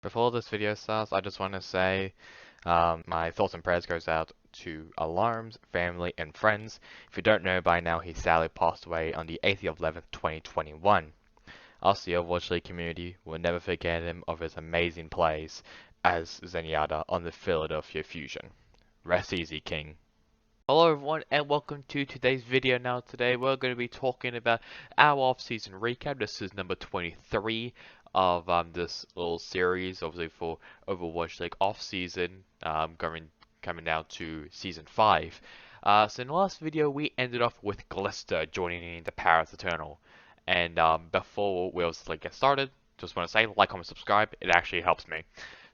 Before this video starts, I just want to say my thoughts and prayers goes out to Alarm's family and friends. If you don't know by now, he sadly passed away on the 8th of 11th, 2021. Us, the Overwatch League community, will never forget him of his amazing plays as Zenyatta on the Philadelphia Fusion. Rest easy, King. Hello everyone and welcome to today's video. Now today we're going to be talking about our off-season recap. This is number 23 of this little series, obviously for Overwatch League off-season, coming down to season 5. So in the last video we ended off with Glista joining in the Paris Eternal. And before we also get started, just want to say like, comment, subscribe. It actually helps me.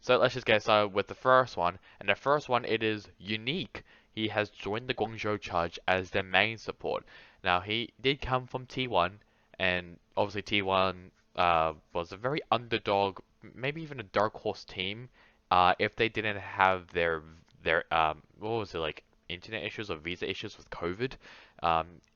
So let's just get started with the first one. And the first one, it is Unique. He has joined the Guangzhou Charge as their main support. Now, he did come from T1, and obviously T1 was a very underdog, maybe even a dark horse team. If they didn't have their what was it, like internet issues or visa issues with COVID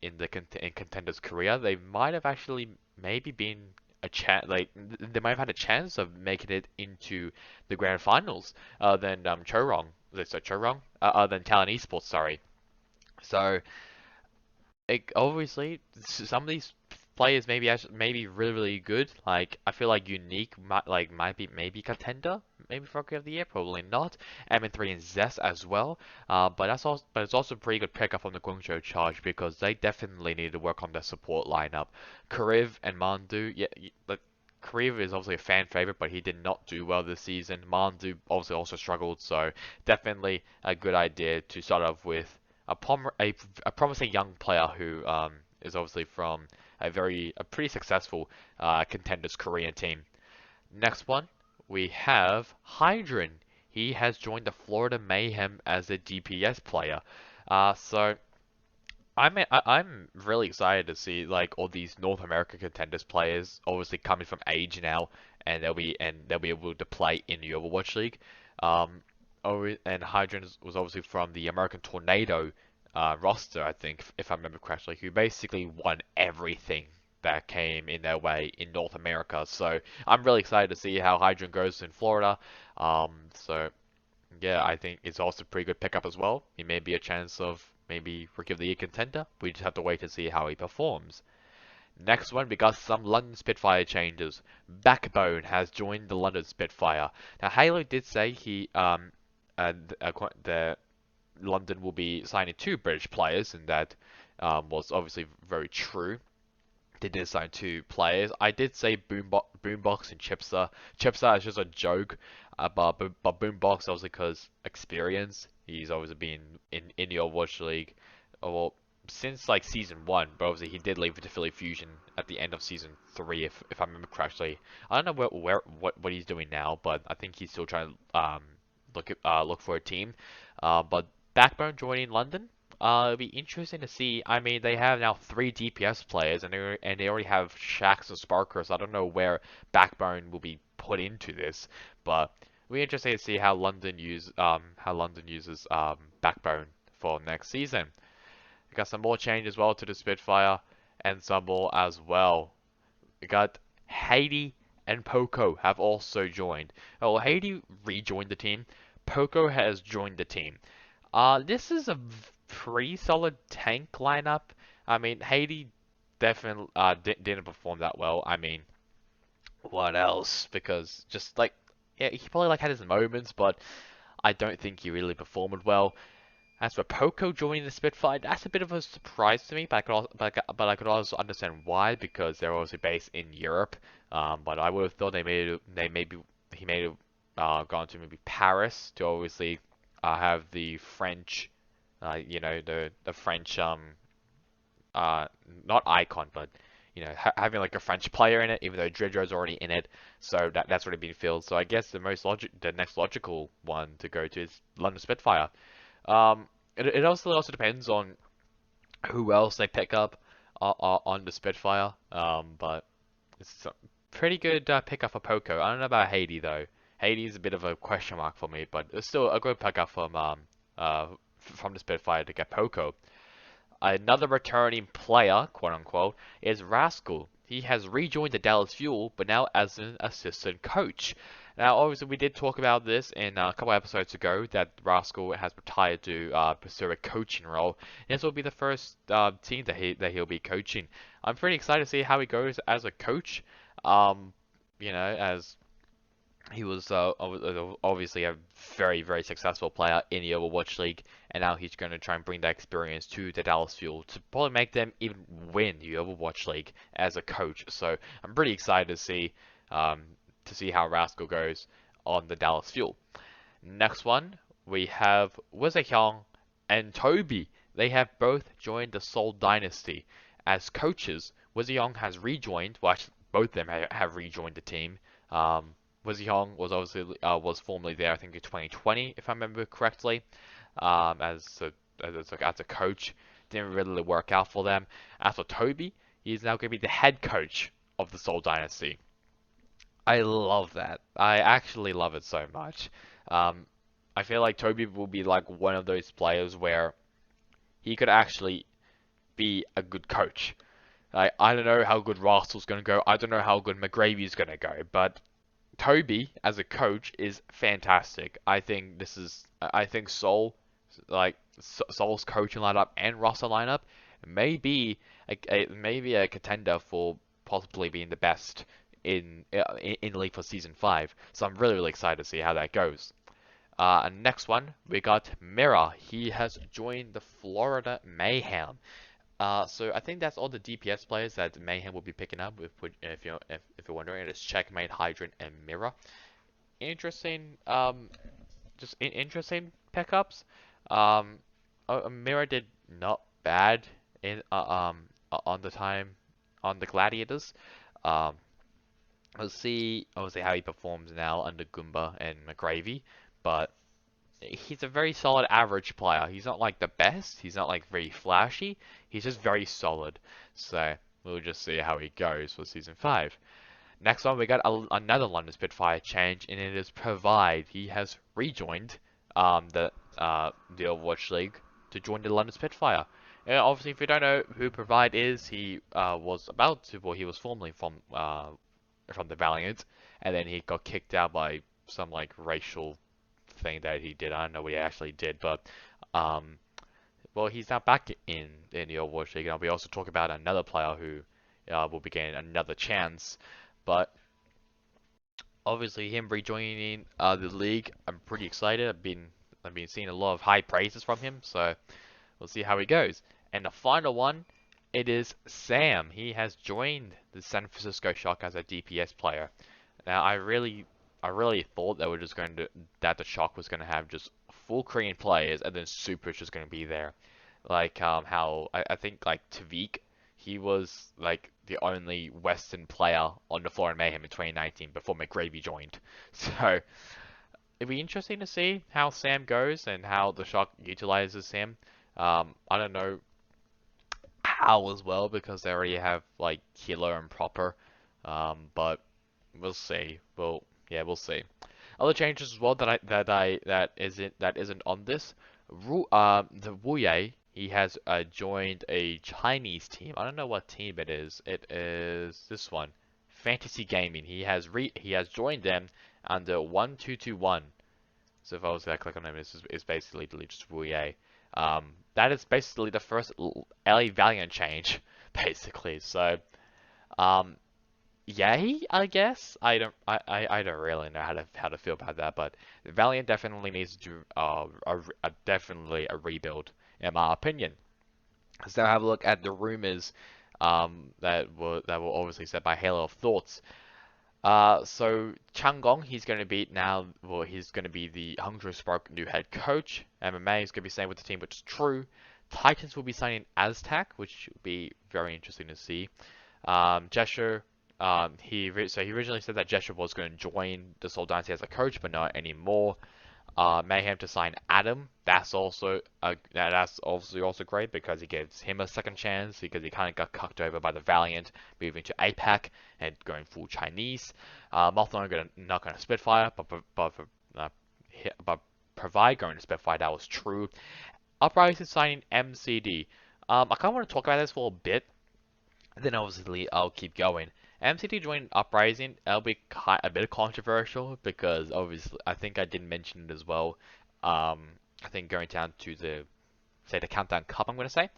in Contenders Korea, they might have actually maybe been a chance, like they might have had a chance of making it into the grand finals than Chorong. So Chorong? Than Talon Esports, sorry. So obviously some of these players maybe really good. Like I feel like Unique might be maybe contender, maybe for Rookie of the Year, probably not. MN3 and Zest as well. But it's also a pretty good pickup from the Guangzhou Charge because they definitely need to work on their support lineup. Kariv and Mandu, yeah, like Kariv is obviously a fan favorite, but he did not do well this season. Mandu obviously also struggled, so definitely a good idea to start off with a promising young player who is obviously from a pretty successful contenders Korean team. Next one, we have Hydran. He has joined the Florida Mayhem as a DPS player. So I'm really excited to see like all these North America contenders players obviously coming from Age now, and they'll be able to play in the Overwatch League. And Hydran was obviously from the American Tornado roster, I think, if I remember correctly, who basically won everything that came in their way in North America. So I'm really excited to see how Hydran goes in Florida. So yeah, I think it's also a pretty good pickup as well. He may be a chance of maybe Rookie of the Year contender. We just have to wait to see how he performs. Next one, we got some London Spitfire changes. Backbone has joined the London Spitfire. Now, Halo did say the London will be signing two British players, and that was obviously very true. They did sign two players. I did say Boombox and Chipsa. Chipsa is just a joke, but Boombox obviously because experience. He's always been in the Overwatch League, well, since like season 1. But obviously he did leave it to Philly Fusion at the end of season 3, if I remember correctly. I don't know what he's doing now, but I think he's still trying to look for a team. But Backbone joining London. It'll be interesting to see. I mean, they have now 3 DPS players, and they already have Shax and Sparker. So I don't know where Backbone will be put into this, but it'll be interesting to see how London uses Backbone for next season. We got some more change as well to the Spitfire Ensemble as well. We got Haiti and Poco have also joined. Oh, Haiti rejoined the team. Poco has joined the team. This is a pretty solid tank lineup. I mean, Haiti definitely didn't perform that well. I mean, what else? Because just like, yeah, he probably like had his moments, but I don't think he really performed well. As for Poco joining the Spitfire, that's a bit of a surprise to me, but I could also understand why, because they're also based in Europe. But I would have thought he may have gone to maybe Paris to obviously have the French, the French not icon, but having like a French player in it, even though Dridro's already in it, so that's already been filled. So I guess the next logical one to go to is London Spitfire. It also depends on who else they pick up on the Spitfire. But it's a pretty good pickup for Poco. I don't know about Haiti though. Haiti's a bit of a question mark for me, but it's still a good pickup from the Spitfire to get Poco. Another returning player, quote unquote, is Rascal. He has rejoined the Dallas Fuel, but now as an assistant coach. Now, obviously, we did talk about this in a couple episodes ago that Rascal has retired to pursue a coaching role. This will be the first team that he'll be coaching. I'm pretty excited to see how he goes as a coach. Um, as he was obviously a very successful player in the Overwatch League, and now he's going to try and bring that experience to the Dallas Fuel to probably make them even win the Overwatch League as a coach. So I'm pretty excited um, to see how Rascal goes on the Dallas Fuel. Next one, we have Wizzyhyung and Toby. They have both joined the Seoul Dynasty as coaches. Wizzyhyung has rejoined, well, actually, both of them have rejoined the team. Wizzyhyung was obviously was formerly there, I think, in 2020, if I remember correctly, as a coach. Didn't really work out for them. As for Toby, he's now going to be the head coach of the Seoul Dynasty. I love that. I actually love it so much. Um, I feel like Toby will be like one of those players where he could actually be a good coach. Like, I don't know how good Russell's going to go. I don't know how good McGravy's going to go. But Toby, as a coach, is fantastic. I think Seoul's coaching lineup and roster lineup may be a contender for possibly being the best in the league for season 5. So I'm really excited to see how that goes. Next one, we got Mira. He has joined the Florida Mayhem. So I think that's all the DPS players that Mayhem will be picking up. If you're wondering, it is Checkmate, Hydrant, and Mira. Interesting, interesting pickups. Mira did not bad in on the time on the Gladiators. Um, we'll see obviously how he performs now under Goomba and McGravy, but he's a very solid average player. He's not like the best. He's not like very flashy. He's just very solid. So we'll just see how he goes for season 5. Next one, we got another London Spitfire change, and it is Provide. He has rejoined the Overwatch League to join the London Spitfire. And obviously, if you don't know who Provide is, he he was formerly from the Valiant, and then he got kicked out by some like racial thing that he did. I don't know what he actually did, but um, well, he's now back in the Overwatch League. And we also talk about another player who will be getting another chance, but obviously him rejoining the league, I'm pretty excited. I've been seeing a lot of high praises from him, so we'll see how he goes. And the final one, it is Sam. He has joined the San Francisco Shock as a DPS player. Now, I really thought that the Shock was going to have just full Korean players, and then Super is just going to be there. Like how I think like Tavik, he was like the only Western player on the floor in Mayhem in 2019 before McGravy joined. So it'd be interesting to see how Sam goes and how the Shock utilizes him. I don't know how as well because they already have like Killer and Proper, but we'll see. We'll see. Other changes as well that isn't on this. The Wu Ye, he has joined a Chinese team. I don't know what team it is. It is this one, Fantasy Gaming. He has joined them under 1221. So if I was to click on him, it's basically just Wu Ye. That is basically the first LA Valiant change, basically. So, yay, I guess. I don't really know how to feel about that, but Valiant definitely needs to do definitely a rebuild, in my opinion. So have a look at the rumors that were obviously said by Halo of Thoughts. So Changong, he's going to be the Hangzhou Spark new head coach. MMA is going to be staying with the team, which is true. Titans will be signing Aztec, which will be very interesting to see. Jesher, he originally said that Jesher was going to join the Seoul Dynasty as a coach, but not anymore. Mayhem to sign Adam. That's obviously also great because he gives him a second chance because he kind of got cucked over by the Valiant, moving to APAC and going full Chinese. Mothra not going to Spitfire, but Provide going to Spitfire. That was true. Uprising signing MCD. I kind of want to talk about this for a bit, and then obviously I'll keep going. MCT joined Uprising. That'll be a bit controversial because obviously I think I did mention it as well. I think going down to the Countdown Cup, I'm gonna say.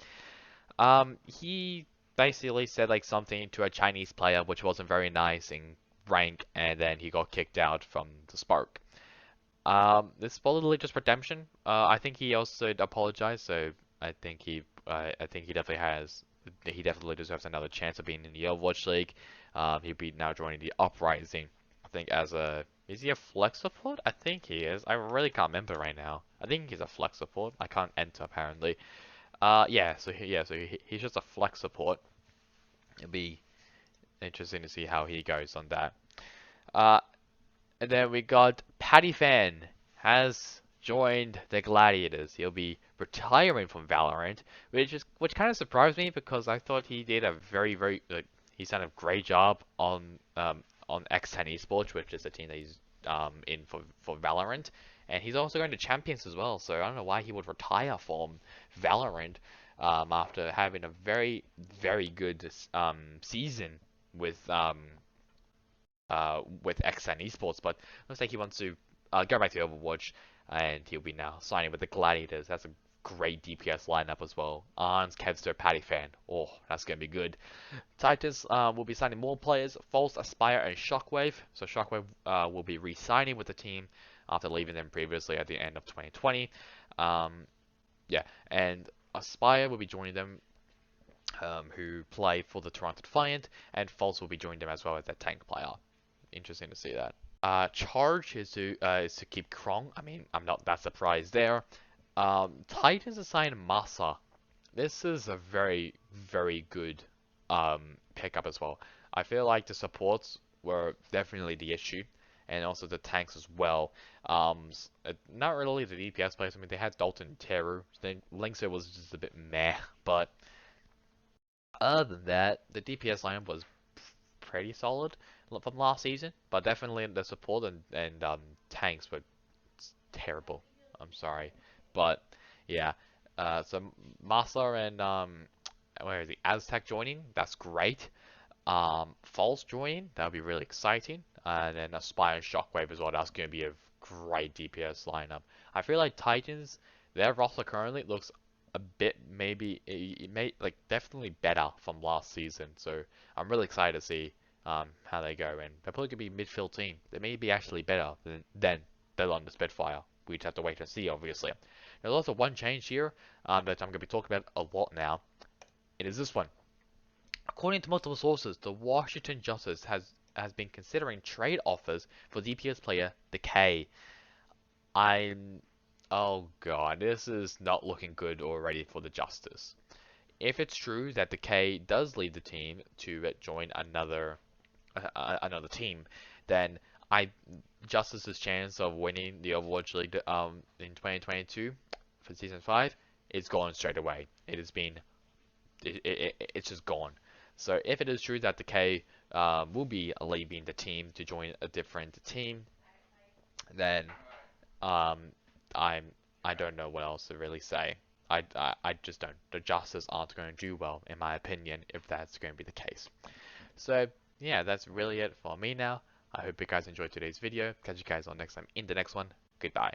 He basically said like something to a Chinese player which wasn't very nice in rank, and then he got kicked out from the Spark. This is probably just redemption. I think he also apologized, so I think he definitely deserves another chance of being in the Overwatch League. He'll be now joining the Uprising. I think is he a flex support? I think he is. I really can't remember right now. I think he's a flex support. I can't enter apparently. He's just a flex support. It'll be interesting to see how he goes on that. Uh, and then we got Paddy Fan has joined the Gladiators. He'll be retiring from Valorant, which kind of surprised me because I thought he did a very he's done a great job on X10 Esports, which is the team that he's in for Valorant, and he's also going to Champions as well. So I don't know why he would retire from Valorant after having a very good season with X10 Esports, but looks like he wants to go back to Overwatch, and he'll be now signing with the Gladiators. That's a great DPS lineup as well. Arns, Kevster, Paddy Fan. Oh, that's going to be good. Titans will be signing more players, False, Aspire, and Shockwave. So Shockwave will be re-signing with the team after leaving them previously at the end of 2020. Yeah, and Aspire will be joining them, who play for the Toronto Defiant, and False will be joining them as well as their tank player. Interesting to see that. Charge is to keep Krong. I mean, I'm not that surprised there. Titans assigned Masa. This is a very good pickup as well. I feel like the supports were definitely the issue, and also the tanks as well. Not really the DPS players. I mean, they had Dalton and Teru. Then Linkser was just a bit meh, but other than that, the DPS lineup was pretty solid from last season, but definitely the support and tanks were terrible. I'm sorry, but yeah. So Masa and where is he? Aztec joining, that's great. False joining, that'll be really exciting. And then Aspire and Shockwave as well. That's going to be a great DPS lineup. I feel like Titans, their roster currently looks a bit maybe it may like definitely better from last season. So I'm really excited to see how they go, and they're probably gonna be a midfield team. They may be actually better than the London Spitfire. We just have to wait and see, obviously. There's also one change here that I'm gonna be talking about a lot now. It is this one. According to multiple sources, the Washington Justice has been considering trade offers for DPS player the K. Oh god, this is not looking good already for the Justice. If it's true that the K does leave the team to join another team, then Justice's chance of winning the Overwatch League in 2022 for Season 5 is gone straight away. It's just gone. So if it is true that the K will be leaving the team to join a different team, then um, I don't know what else to really say. I just don't. The Justice aren't going to do well, in my opinion, if that's going to be the case. So yeah, that's really it for me now. I hope you guys enjoyed today's video. Catch you guys on next time in the next one. Goodbye.